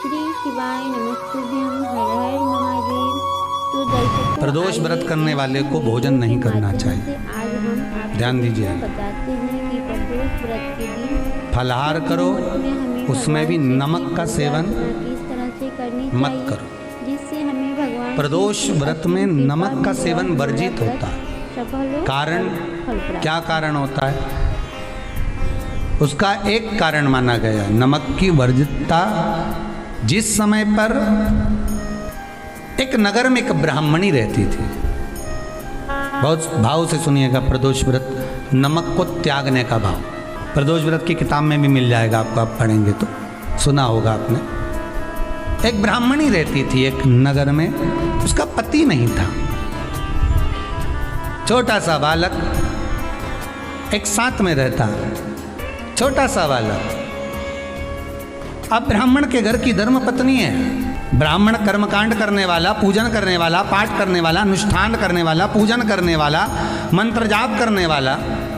श्री शिवाय नमस्तुभ्यं हर हर महादेव। तो दर्शकों, प्रदोष व्रत करने वाले को भोजन नहीं करना चाहिए। आज हम आपको ध्यान दीजिए। बताते हैं कि प्रदोष व्रत के दिन फलाहार करो, उसमें भी नमक का सेवन किस तरह से करनी मत चाहिए, करो। जिससे हमें भगवान प्रदोष व्रत में नमक का सेवन वर्जित होता है। कारण क्या कारण होता है? उसका एक कारण माना गया, नमक की वर्जितता। जिस समय पर एक नगर में एक ब्राह्मणी रहती थी, बहुत भाव से सुनिएगा, प्रदोष व्रत नमक को त्यागने का भाव। प्रदोष व्रत की किताब में भी मिल जाएगा आपको, आप पढ़ेंगे तो सुना होगा आपने। एक ब्राह्मणी रहती थी एक नगर में, उसका पति नहीं था। छोटा सा बालक एक साथ में रहता, छोटा सा बालक। अब ब्राह्मण के घर की धर्म पत्नी है। ब्राह्मण कर्मकांड करने वाला, पूजन करने वाला, पाठ करने वाला, अनुष्ठान करने वाला, पूजन करने वाला, मंत्र जाप करने वाला,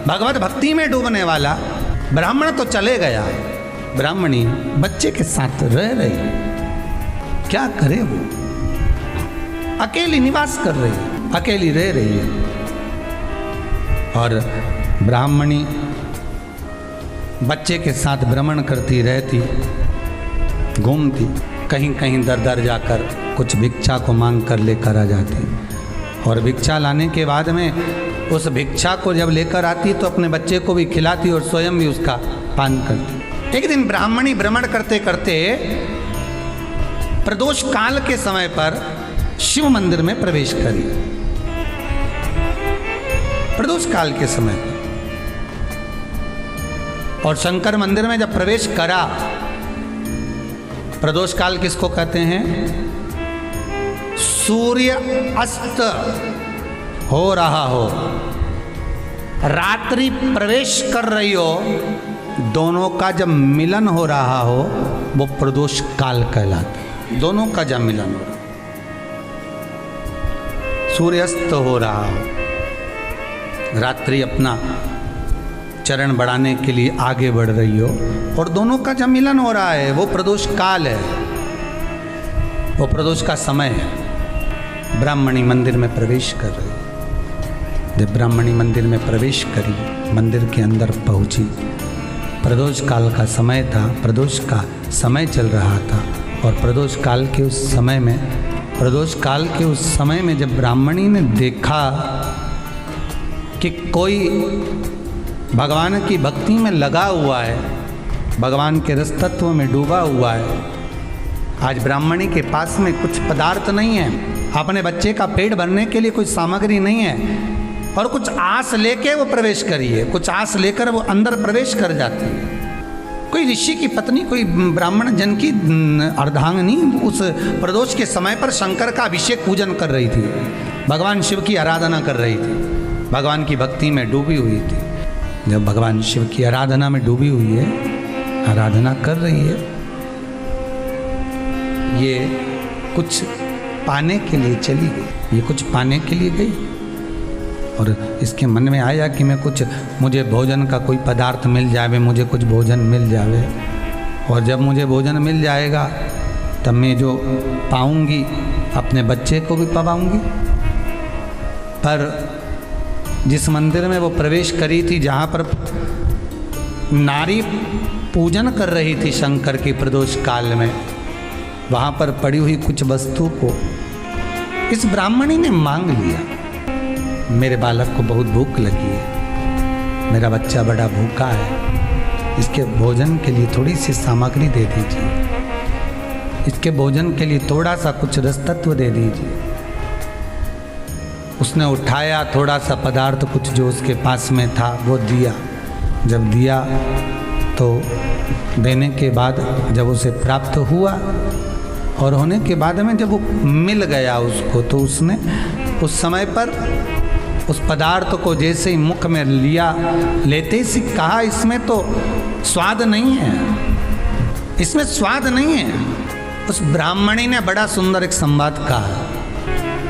भगवत भक्ति में डूबने वाला। ब्राह्मण तो चले गया, ब्राह्मणी बच्चे के साथ रह रही। क्या करे वो? अकेली निवास कर रही है, अकेली रह रही है। और ब्राह्मणी बच्चे के साथ भ्रमण करती रहती, घूमती, कहीं कहीं दर दर जाकर कुछ भिक्षा को मांग कर लेकर आ जाती। और भिक्षा लाने के बाद में उस भिक्षा को जब लेकर आती तो अपने बच्चे को भी खिलाती और स्वयं भी उसका पान करती। एक दिन ब्राह्मणी भ्रमण करते करते प्रदोष काल के समय पर शिव मंदिर में प्रवेश करी। प्रदोष काल के समय पर, और शंकर मंदिर में जब प्रवेश करा, प्रदोष काल किसको कहते हैं? सूर्य अस्त हो रहा हो, रात्रि प्रवेश कर रही हो, दोनों का जब मिलन हो रहा हो वो प्रदोष काल कहलाता है। दोनों का जब मिलन हो रहा, सूर्यास्त हो रहा हो, रात्रि अपना चरण बढ़ाने के लिए आगे बढ़ रही हो, और दोनों का जब मिलन हो रहा है वो प्रदोष काल है, वो प्रदोष का समय है। ब्राह्मणी मंदिर में प्रवेश कर रही। जब ब्राह्मणी मंदिर में प्रवेश करी, मंदिर के अंदर पहुंची, प्रदोष काल का समय था, प्रदोष का समय चल रहा था। और प्रदोष काल के उस समय में, प्रदोष काल के उस समय में जब ब्राह्मणी ने देखा कि कोई भगवान की भक्ति में लगा हुआ है, भगवान के रस तत्व में डूबा हुआ है। आज ब्राह्मणी के पास में कुछ पदार्थ नहीं है, अपने बच्चे का पेट भरने के लिए कोई सामग्री नहीं है, और कुछ आस लेके वो प्रवेश करी है, कुछ आस लेकर वो अंदर प्रवेश कर जाती है। कोई ऋषि की पत्नी, कोई ब्राह्मण जन की अर्धांगिनी उस प्रदोष के समय पर शंकर का अभिषेक पूजन कर रही थी, भगवान शिव की आराधना कर रही थी, भगवान की भक्ति में डूबी हुई थी। जब भगवान शिव की आराधना में डूबी हुई है, आराधना कर रही है, ये कुछ पाने के लिए चली गई, ये कुछ पाने के लिए गई, और इसके मन में आया कि मैं कुछ, मुझे भोजन का कोई पदार्थ मिल जावे, मुझे कुछ भोजन मिल जावे, और जब मुझे भोजन मिल जाएगा तब मैं जो पाऊंगी अपने बच्चे को भी पाऊंगी। पर जिस मंदिर में वो प्रवेश करी थी, जहाँ पर नारी पूजन कर रही थी शंकर की प्रदोष काल में, वहाँ पर पड़ी हुई कुछ वस्तु को इस ब्राह्मणी ने मांग लिया। मेरे बालक को बहुत भूख लगी है, मेरा बच्चा बड़ा भूखा है, इसके भोजन के लिए थोड़ी सी सामग्री दे दीजिए, इसके भोजन के लिए थोड़ा सा कुछ रस तत्व दे दीजिए। उसने उठाया थोड़ा सा पदार्थ, कुछ जो उसके पास में था वो दिया। जब दिया तो देने के बाद जब उसे प्राप्त हुआ, और होने के बाद में जब वो मिल गया उसको, तो उसने उस समय पर उस पदार्थ को जैसे ही मुख में लिया, लेते ही कहा, इसमें तो स्वाद नहीं है, इसमें स्वाद नहीं है। उस ब्राह्मणी ने बड़ा सुंदर एक संवाद कहा।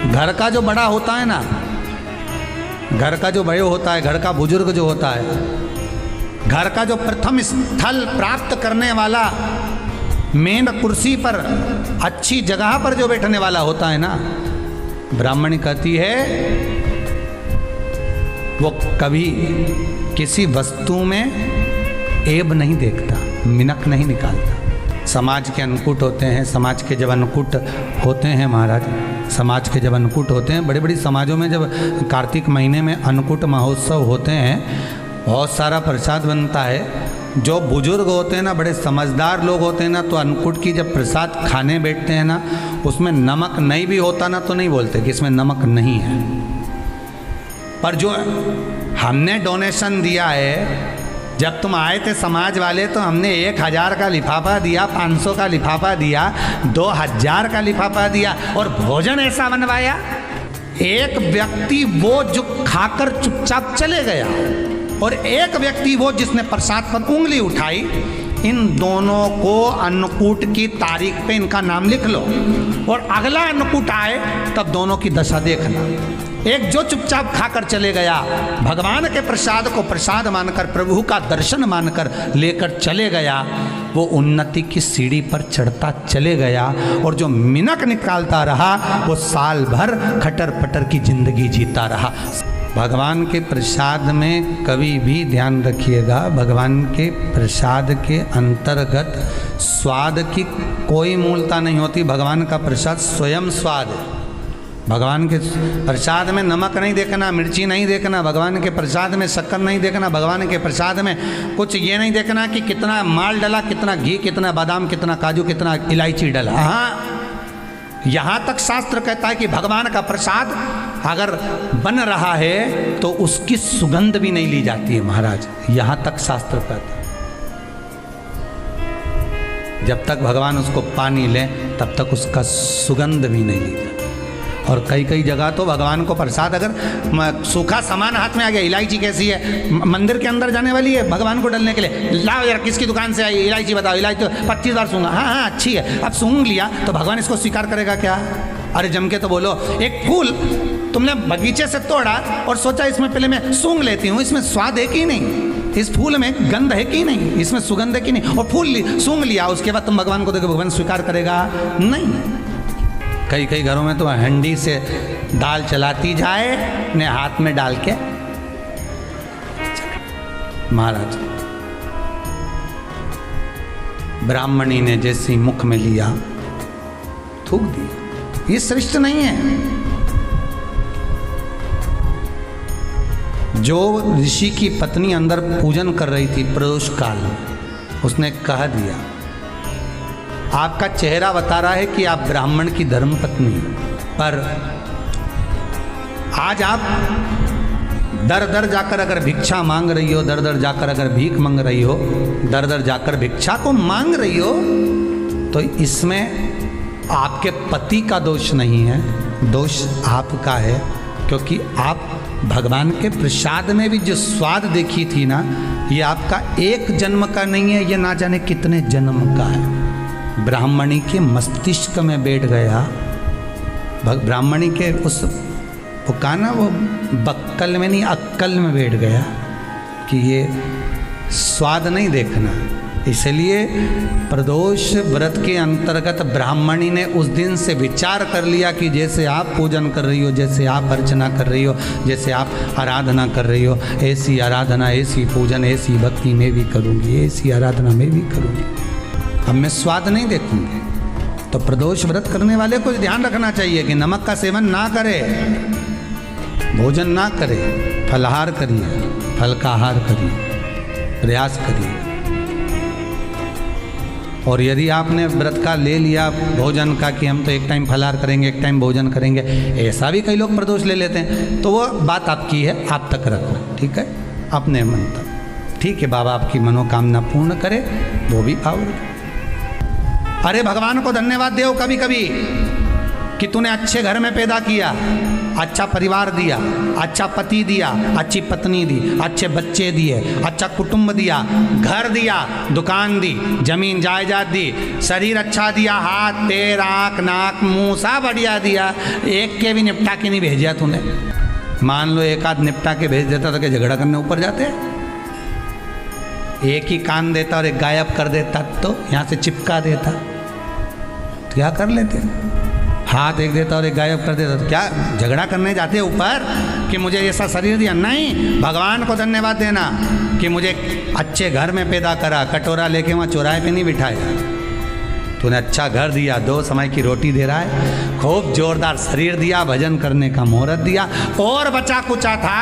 घर का जो बड़ा होता है ना, घर का जो बड़े होता है, घर का बुजुर्ग जो होता है, घर का जो प्रथम स्थल प्राप्त करने वाला मेन कुर्सी पर, अच्छी जगह पर जो बैठने वाला होता है ना, ब्राह्मणी कहती है वो कभी किसी वस्तु में ऐब नहीं देखता, मिनक नहीं निकालता। समाज के अन्नकूट होते हैं, समाज के जब अन्नकूट होते हैं महाराज, समाज के जब अन्नकूट होते हैं, बड़ी बड़ी समाजों में जब कार्तिक महीने में अन्नकूट महोत्सव होते हैं, बहुत सारा प्रसाद बनता है। जो बुजुर्ग होते हैं ना, बड़े समझदार लोग होते हैं ना, तो अन्नकूट की जब प्रसाद खाने बैठते हैं ना, उसमें नमक नहीं भी होता ना तो नहीं बोलते कि इसमें नमक नहीं है। पर जो हमने डोनेशन दिया है, जब तुम आए थे समाज वाले तो हमने 1000 का लिफाफा दिया, 500 का लिफाफा दिया, 2000 का लिफाफा दिया, और भोजन ऐसा बनवाया। एक व्यक्ति वो जो खाकर चुपचाप चले गया, और एक व्यक्ति वो जिसने प्रसाद पर उंगली उठाई। इन दोनों को अन्नकूट की तारीख पे इनका नाम लिख लो, और अगला अन्नकूट आए तब दोनों की दशा देखना। एक जो चुपचाप खाकर चले गया, भगवान के प्रसाद को प्रसाद मानकर, प्रभु का दर्शन मानकर लेकर चले गया, वो उन्नति की सीढ़ी पर चढ़ता चले गया, और जो मिनक निकालता रहा वो साल भर खटर पटर की जिंदगी जीता रहा। भगवान के प्रसाद में कभी भी ध्यान रखिएगा, भगवान के प्रसाद के अंतर्गत स्वाद की कोई मूलता नहीं होती। भगवान का प्रसाद स्वयं स्वाद है। भगवान के प्रसाद में नमक नहीं देखना, मिर्ची नहीं देखना, भगवान के प्रसाद में शक्कर नहीं देखना, भगवान के प्रसाद में कुछ ये नहीं देखना कि कितना माल डला, कितना घी, कितना बादाम, कितना काजू, कितना इलायची डला। हाँ, यहाँ तक शास्त्र कहता है कि भगवान का प्रसाद अगर बन रहा है तो उसकी सुगंध भी नहीं ली जाती है महाराज। यहाँ तक शास्त्र कहता है, जब तक भगवान उसको पानी ले तब तक उसका सुगंध भी नहीं ली जाती। और कई कई जगह तो भगवान को प्रसाद अगर सूखा सामान हाथ में आ गया, इलायची कैसी है, मंदिर के अंदर जाने वाली है भगवान को डालने के लिए, लाओ यार किसकी दुकान से आई इलायची बताओ, इलायची तो 25 बार सूंघा, हाँ हाँ अच्छी है, अब सूंघ लिया तो भगवान इसको स्वीकार करेगा क्या? अरे जम के तो बोलो। एक फूल तुमने बगीचे से तोड़ा और सोचा इसमें पहले मैं सूंघ लेती हूँ, इसमें स्वाद है कि नहीं, इस फूल में गंध है कि नहीं, इसमें सुगंध है कि नहीं, और फूल सूंघ लिया, उसके बाद तुम भगवान को देखो, भगवान स्वीकार करेगा नहीं। कई कई घरों में तो हंडी से दाल चलाती जाए अपने हाथ में डाल के। महाराज ब्राह्मणी ने जैसी मुख में लिया थूक दिया, ये श्रेष्ठ नहीं है। जो ऋषि की पत्नी अंदर पूजन कर रही थी प्रदोष काल में, उसने कह दिया, आपका चेहरा बता रहा है कि आप ब्राह्मण की धर्म पत्नी हैं, पर आज आप दर दर जाकर अगर भिक्षा मांग रही हो, दर दर जाकर अगर भीख मांग रही हो, दर दर जाकर भिक्षा को मांग रही हो, तो इसमें आपके पति का दोष नहीं है, दोष आपका है। क्योंकि आप भगवान के प्रसाद में भी जो स्वाद देखी थी ना, ये आपका एक जन्म का नहीं है, ये ना जाने कितने जन्म का है। ब्राह्मणी के मस्तिष्क में बैठ गया, ब्राह्मणी के उस वो कहा ना, वो बक्कल में नहीं अक्कल में बैठ गया कि ये स्वाद नहीं देखना। इसलिए प्रदोष व्रत के अंतर्गत ब्राह्मणी ने उस दिन से विचार कर लिया कि जैसे आप पूजन कर रही हो, जैसे आप अर्चना कर रही हो, जैसे आप आराधना कर रही हो, ऐसी आराधना, ऐसी पूजन, ऐसी भक्ति मैं भी करूँगी, ऐसी आराधना मैं भी करूँगी। अब मैं स्वाद नहीं देखूंगी। तो प्रदोष व्रत करने वाले को ध्यान रखना चाहिए कि नमक का सेवन ना करे, भोजन ना करे, फलाहार करिए, फल का आहार करिए, प्रयास करिए। और यदि आपने व्रत का ले लिया भोजन का कि हम तो एक टाइम फलाहार करेंगे, एक टाइम भोजन करेंगे, ऐसा भी कई लोग प्रदोष ले लेते हैं, तो वो बात आपकी है, आप तक रखो, ठीक है, अपने मन तक। ठीक है, बाबा आपकी मनोकामना पूर्ण करे, वो भी भाव रखे। अरे भगवान को धन्यवाद दो कभी कभी कि तूने अच्छे घर में पैदा किया, अच्छा परिवार दिया, अच्छा पति दिया, अच्छी पत्नी दी, अच्छे बच्चे दिए, अच्छा कुटुंब दिया, घर दिया, दुकान दी, जमीन जायदाद दी, शरीर अच्छा दिया, हाथ पैर आँख नाक मुंह सब बढ़िया दिया, एक के भी निपटा के नहीं भेजा तूने। मान लो एक आध निपटा के भेज देता तो क्या झगड़ा करने ऊपर जाते? एक ही कान देता और एक गायब कर देता तो यहाँ से चिपका देता तो क्या कर लेते? हाथ एक देता और एक गायब कर देता तो क्या झगड़ा करने जाते ऊपर कि मुझे ऐसा शरीर दिया? नहीं, भगवान को धन्यवाद देना कि मुझे अच्छे घर में पैदा करा, कटोरा लेके वहाँ चौराहे पे नहीं बिठाया, तूने अच्छा घर दिया, 2 समय की रोटी दे रहा है, खूब जोरदार शरीर दिया, भजन करने का मुहूर्त दिया, और बचा कुचा था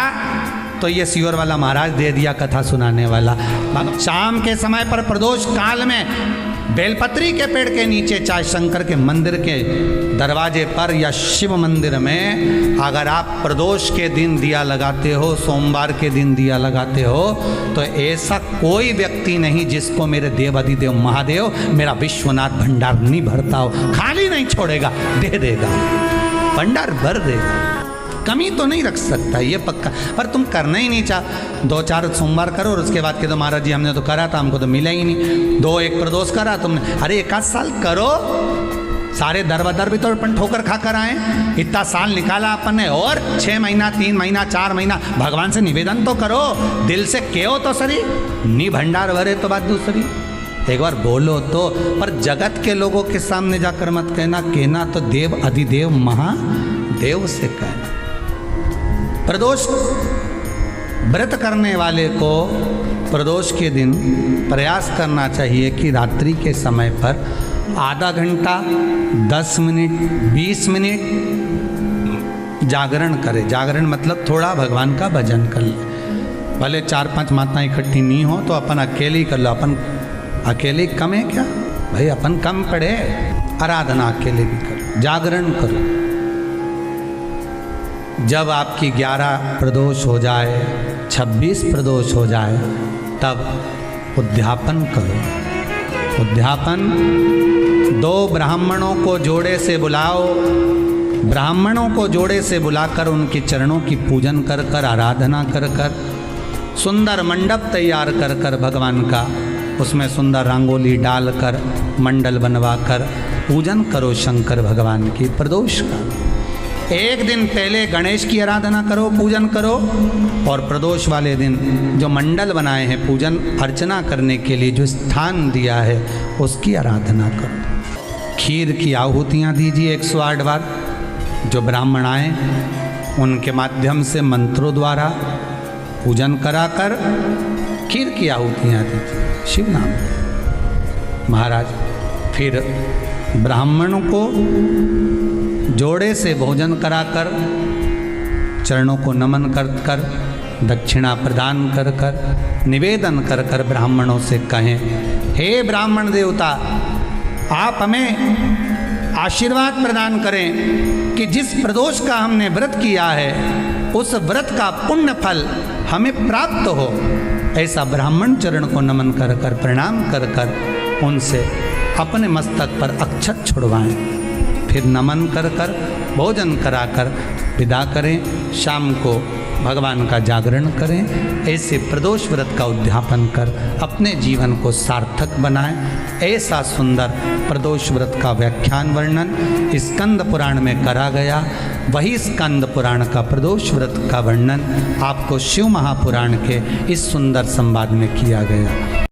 तो ये सियोर वाला महाराज दे दिया, कथा सुनाने वाला। शाम के समय पर प्रदोष काल में बेलपत्री के पेड़ के नीचे, चाहे शंकर के मंदिर के दरवाजे पर या शिव मंदिर में, अगर आप प्रदोष के दिन दिया लगाते हो, सोमवार के दिन दिया लगाते हो, तो ऐसा कोई व्यक्ति नहीं जिसको मेरे देव अधिदेव महादेव मेरा विश्वनाथ भंडार नहीं भरता हो, खाली नहीं छोड़ेगा, दे देगा, भंडार भर देगा, कमी तो नहीं रख सकता, ये पक्का। पर तुम करना ही नहीं चाह, 2-4 सोमवार करो और उसके बाद के तो महाराज जी हमने तो करा था, हमको तो मिला ही नहीं, 2-1 प्रदोष करा तुमने, अरे 1 साल करो, सारे दर बदर भी तो अपन ठोकर खा कर आए, इतना साल निकाला अपन ने, और 6 महीना 3 महीना 4 महीना भगवान से निवेदन तो करो, दिल से कहो तो सरी, नी भंडार भरे तो बात दूसरी, एक बार बोलो तो। पर जगत के लोगों के सामने जाकर मत कहना, कहना तो देव अधिदेव महादेव से कहना। प्रदोष व्रत करने वाले को प्रदोष के दिन प्रयास करना चाहिए कि रात्रि के समय पर आधा घंटा, 10 मिनट, 20 मिनट जागरण करे। जागरण मतलब थोड़ा भगवान का भजन कर ले, भले 4-5 माताएं इकट्ठी नहीं हो तो अपन अकेले ही कर लो, अपन अकेले कम है क्या भाई, अपन कम पड़े, आराधना अकेले भी करो, जागरण करो। जब आपकी 11 प्रदोष हो जाए, 26 प्रदोष हो जाए, तब उद्यापन करो। उद्यापन 2 ब्राह्मणों को जोड़े से बुलाओ, ब्राह्मणों को जोड़े से बुलाकर उनके चरणों की पूजन कर कर, आराधना कर कर, सुंदर मंडप तैयार कर कर भगवान का, उसमें सुंदर रंगोली डालकर, मंडल बनवाकर पूजन करो शंकर भगवान की प्रदोष का। 1 दिन पहले गणेश की आराधना करो, पूजन करो, और प्रदोष वाले दिन जो मंडल बनाए हैं पूजन अर्चना करने के लिए, जो स्थान दिया है उसकी आराधना करो। खीर की आहुतियाँ दीजिए 108 बार, जो ब्राह्मण आए उनके माध्यम से मंत्रों द्वारा पूजन कराकर खीर की आहुतियाँ दीजिए शिव नाम। महाराज फिर ब्राह्मणों को जोड़े से भोजन कराकर, चरणों को नमन कर कर, दक्षिणा प्रदान कर कर, निवेदन कर कर ब्राह्मणों से कहें, हे ब्राह्मण देवता, आप हमें आशीर्वाद प्रदान करें कि जिस प्रदोष का हमने व्रत किया है उस व्रत का पुण्य फल हमें प्राप्त हो। ऐसा ब्राह्मण चरण को नमन कर कर, प्रणाम कर कर उनसे अपने मस्तक पर अक्षत छुड़वाएं, फिर नमन कर कर, भोजन कराकर विदा करें। शाम को भगवान का जागरण करें। ऐसे प्रदोष व्रत का उद्यापन कर अपने जीवन को सार्थक बनाएं। ऐसा सुंदर प्रदोष व्रत का व्याख्यान वर्णन स्कंद पुराण में करा गया। वही स्कंद पुराण का प्रदोष व्रत का वर्णन आपको शिव महापुराण के इस सुंदर संवाद में किया गया।